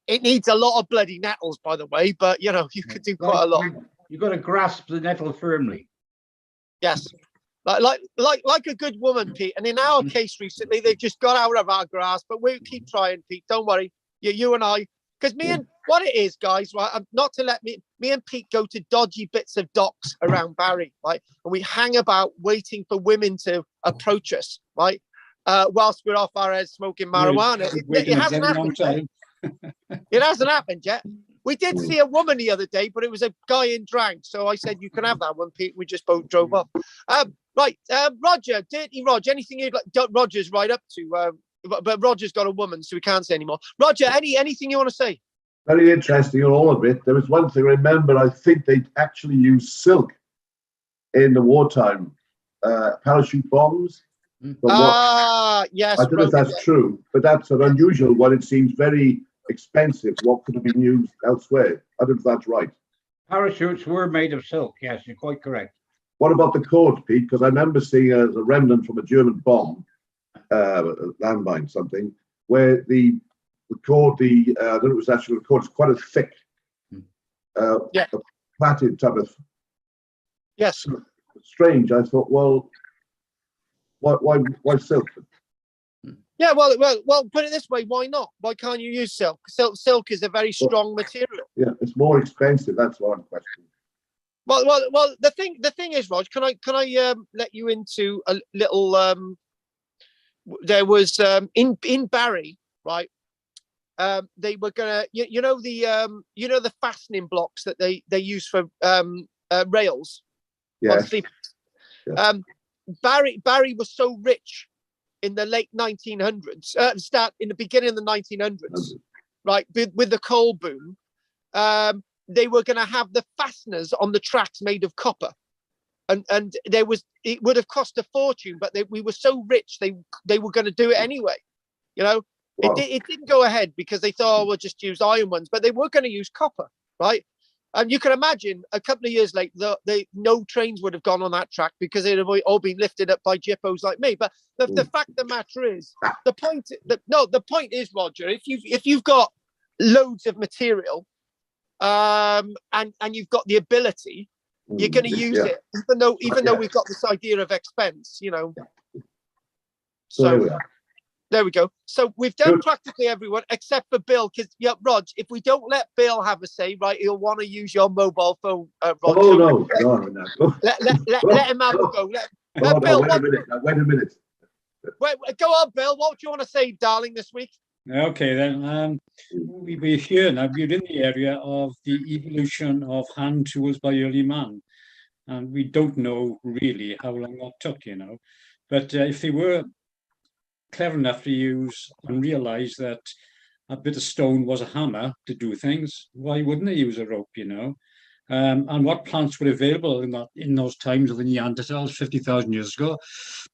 it needs a lot of bloody nettles, by the way. But you know, you could do quite a lot. You've got to grasp the nettle firmly. Yes. Like a good woman, Pete. And in our case recently, they've just got out of our grasp, but we'll keep trying, Pete. Don't worry. You and I, because me and what it is, guys, right? Not to let me and Pete go to dodgy bits of docks around Barry, right? And we hang about waiting for women to approach us, right? Whilst we're off our heads smoking marijuana. It hasn't happened yet. It hasn't happened yet. We did see a woman the other day, but it was a guy in drag. So I said, you can have that one, Pete. We just both drove off. Right, Roger, Dirty Roger, anything you'd like? Roger's right up to, but Roger's got a woman, so we can't say anymore. Roger, anything you want to say? Very interesting, all of it. There was one thing, remember, I think they actually used silk in the wartime, parachute bombs. Yes. I don't know if that's true, but that's an unusual one. It seems very expensive. What could have been used elsewhere? I don't know if that's right. Parachutes were made of silk. Yes, you're quite correct. What about the cord, Pete? Because I remember seeing a remnant from a German bomb, landmine, something, where the cord, I don't know if it was actually the cord, it's quite a thick, plaited type of. Yes. Strange. I thought, well, why silk? Yeah, well, put it this way, why not? Why can't you use silk? Silk is a very strong material. Yeah, it's more expensive. That's one question. Well, the thing is, Rog, can I let you into a little? There was in Barry, right? They were gonna, you know the fastening blocks that they use for rails. Yeah. Barry was so rich in the late 1900s, in the beginning of the 1900s, right, with the coal boom, they were going to have the fasteners on the tracks made of copper, and it would have cost a fortune, but we were so rich they were going to do it anyway, you know. Wow. It didn't go ahead because they thought, we'll just use iron ones, but they were going to use copper, right? And you can imagine a couple of years later, no trains would have gone on that track because they'd have all been lifted up by jippos like me. But the fact of the matter is, the point is, Roger, if you've got loads of material, and you've got the ability, you're going to use it, even though we've got this idea of expense, you know. So. There we go. So we've done practically everyone except for Bill, because Rog, if we don't let Bill have a say, right, he'll want to use your mobile phone, Rog. Oh, no. Let him have a go. Bill, wait a minute. Go on, Bill. What do you want to say, darling, this week? Okay, then. We're here now. We're in the area of the evolution of hand tools by early man. And we don't know really how long that took, you know. But if they were clever enough to use and realize that a bit of stone was a hammer to do things, why wouldn't they use a rope, you know? And what plants were available in those times of the Neanderthals 50,000 years ago?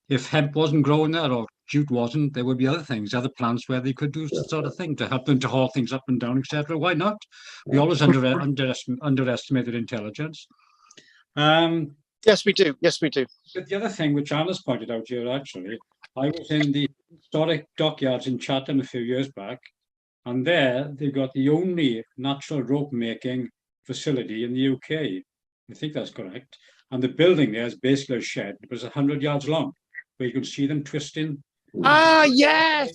If hemp wasn't growing there or jute wasn't, there would be other things, other plants where they could do that sort of thing to help them to haul things up and down, etc. Why not? We always underestimated intelligence. Yes, we do. Yes, we do. But the other thing, which Anna's pointed out here, actually, I was in the historic dockyards in Chatham a few years back, and there they've got the only natural rope making facility in the UK. I think that's correct. And the building there is basically a shed. It was 100 yards long, where you could see them twisting. Ah, yes.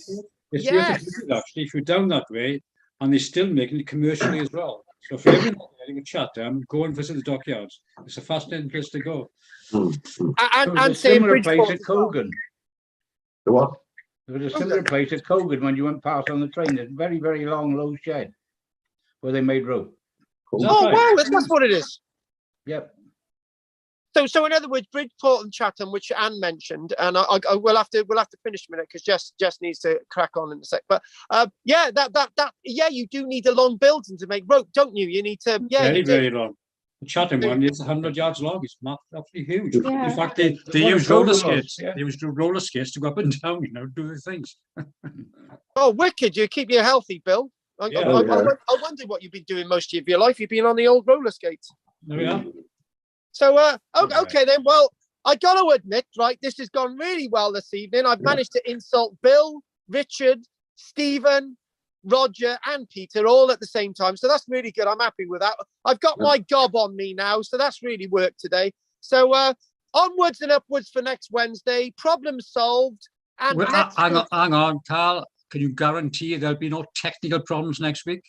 It's actually, if you're down that way, and they're still making it commercially as well. So if you're ever in that area with Chatham, go and visit the dockyards. It's a fascinating place to go. And similar place at Cogan. The what? There was a similar place at Cogan when you went past on the train. A very, very long, low shed where they made rope. Oh, wow, that's what it is. Yep. So in other words, Bridgeport and Chatham, which Anne mentioned, and I we'll have to finish a minute because Jess needs to crack on in a sec. But yeah, you do need a long building to make rope, don't you? You need to very long. The Chatham one is 100 yards long. It's absolutely huge. Yeah. In fact, they use roller skates. They use roller skates to go up and down, you know, do the things. Oh, wicked! You keep you healthy, Bill. Yeah. I wondered what you've been doing most of your life. You've been on the old roller skates. There we are. So, okay then. Well, I got to admit, right, this has gone really well this evening. I've managed to insult Bill, Richard, Stephen, Roger, and Peter all at the same time. So that's really good. I'm happy with that. I've got my gob on me now, so that's really worked today. So onwards and upwards for next Wednesday. Problem solved. And Well, next hang on, Carl. Can you guarantee there'll be no technical problems next week?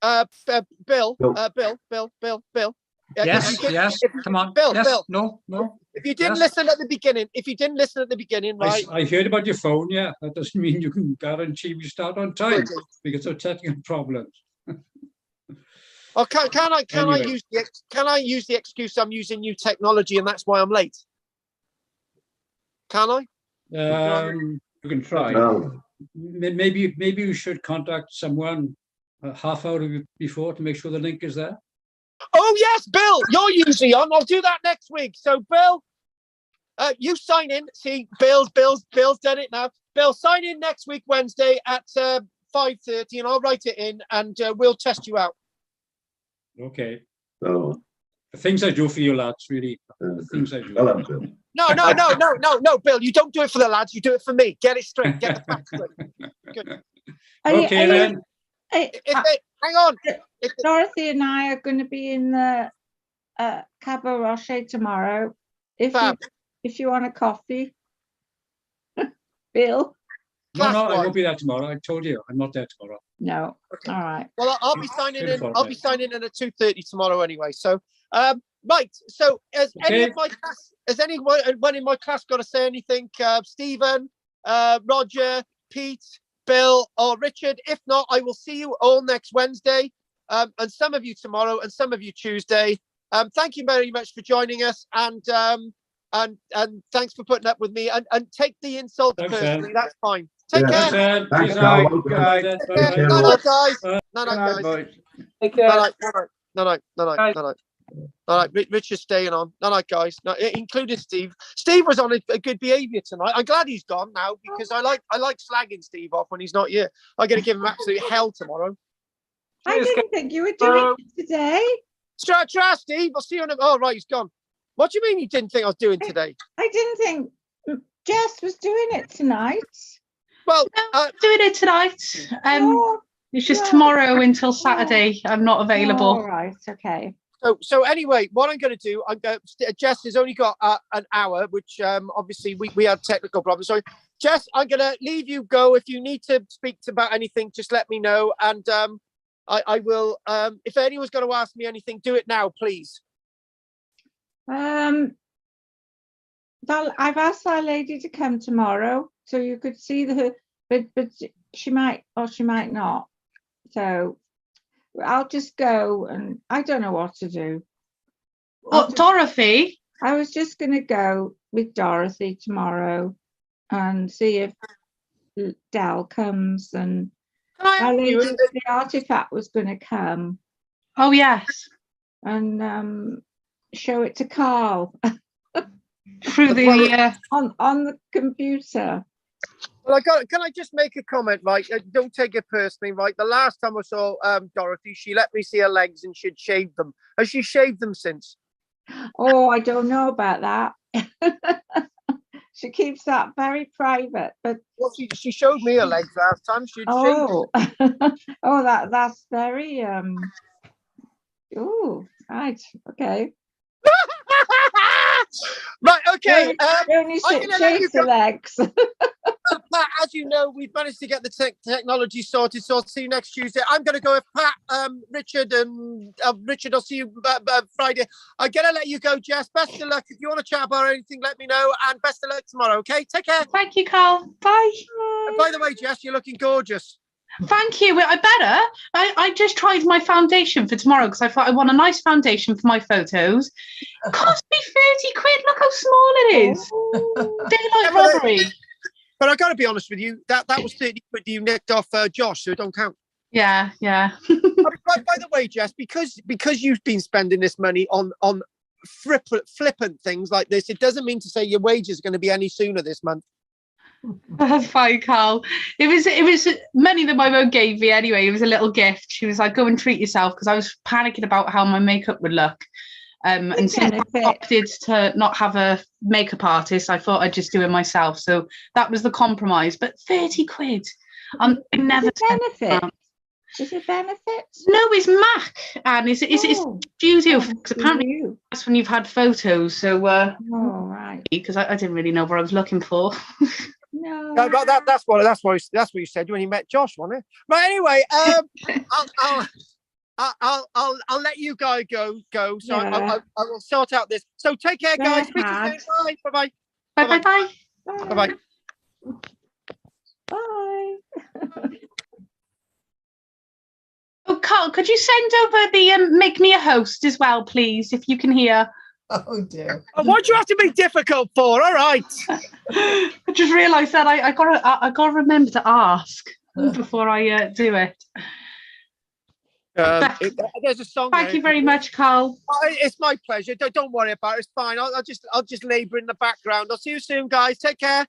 Bill. Yes, yes. Come on. Bill, yes, Bill. No. If you didn't Yes. listen at the beginning, right? I heard about your phone. Yeah, that doesn't mean you can guarantee we start on time because of technical problems. Or can I Anyway. use the excuse I'm using new technology and that's why I'm late? Can I? You can try. No. Maybe you should contact someone a half hour before to make sure the link is there. Oh yes, Bill, you're usually on. I'll do that next week. So Bill, you sign in. See, Bill's done it now. Bill, sign in next week Wednesday at 5:30, and I'll write it in, and we'll test you out. Okay. No. The things I do for you lads, really. The things I do. Well done, Bill. No, Bill, you don't do it for the lads. You do it for me. Get it straight. Get the facts straight. Good. Okay then. Hang on. Dorothy and I are going to be in the Cabo Roche tomorrow. Fab. If you want a coffee, Bill. No, I Class-wise. won't be there tomorrow. I told you, I'm not there tomorrow. No. Okay. All right. Well, I'll be signing in. Beautiful, I'll be signing in at 2:30 tomorrow anyway. So, right. So, has anyone in my class got to say anything? Stephen, Roger, Pete, Bill, or Richard? If not, I will see you all next Wednesday, and some of you tomorrow, and some of you Tuesday. Thank you very much for joining us, and thanks for putting up with me. And take the insults Thanks, personally. Ed. That's fine. Take Yeah. care. Thanks, Good Carl. night. Well done. Good night. No, no, guys. No, no, Good night, guys. boys. Take care. No. All right, Richard's staying on. No, guys. No, including Steve. Steve was on a good behaviour tonight. I'm glad he's gone now because I like slagging Steve off when he's not here. I'm going to give him absolute hell tomorrow. I didn't think you were doing it today. Try, Steve. I'll see you in a... Oh, right, he's gone. What do you mean you didn't think I was doing today? I didn't think Jess was doing it tonight. Well, doing it tonight. It's just tomorrow until Saturday. I'm not available. All right. Okay. So anyway, what I'm going to do, Jess has only got an hour, which obviously we had technical problems. So Jess, I'm going to leave you go. If you need to speak about anything, just let me know. And I will, if anyone's going to ask me anything, do it now, please. I've asked our lady to come tomorrow, so you could see but she might or she might not. So I'll just go, and I don't know what to do. Dorothy. I was just going to go with Dorothy tomorrow and see if Dal comes, and our lady with the artifact was going to come. Oh yes. And show it to Carl through the on the computer. Well, can I just make a comment, right? Don't take it personally, right? The last time I saw Dorothy, she let me see her legs and she'd shaved them. Has she shaved them since? Oh, I don't know about that. She keeps that very private, but well, she showed me her legs last time. She'd shaved. Oh, that's very oh, right, okay. Right, okay. Only shave the legs. Pat, as you know, we've managed to get the technology sorted, so I'll see you next Tuesday. I'm going to go with Pat, Richard, and Richard, I'll see you Friday. I'm going to let you go, Jess. Best of luck. If you want to chat about anything, let me know, and best of luck tomorrow, okay? Take care. Thank you, Carl. Bye. And by the way, Jess, you're looking gorgeous. Thank you. I better. I just tried my foundation for tomorrow because I thought I want a nice foundation for my photos. It cost me 30 quid. Look how small it is. Daylight robbery. But I got to be honest with you, that was 30 quid you nicked off Josh, so it don't count. Yeah. By the way, Jess, because you've been spending this money on flippant things like this, it doesn't mean to say your wages are going to be any sooner this month. That's fine, Carl. It was money that my mum gave me anyway. It was a little gift. She was like, "Go and treat yourself," because I was panicking about how my makeup would look. And since I opted to not have a makeup artist, I thought I'd just do it myself. So that was the compromise. But 30 quid, I never benefit. Is it benefit? No, it's Mac, and it's studio. Because apparently that's when you've had photos. So right. Because I didn't really know what I was looking for. No, but that's what you said when you met Josh, wasn't it? Right. Anyway, I'll let you guys go. So I will sort out this. So take care, guys. Speak to you soon. Bye. Bye. Bye. Bye. Bye. Oh, Carl, could you send over the make me a host as well, please, if you can hear? Oh dear. Why do you have to be difficult for? All right. I just realised that I gotta remember to ask before I do it. There's a song. Thank you very much, Carl. It's my pleasure. Don't worry about it. It's fine. I'll just labour in the background. I'll see you soon, guys. Take care.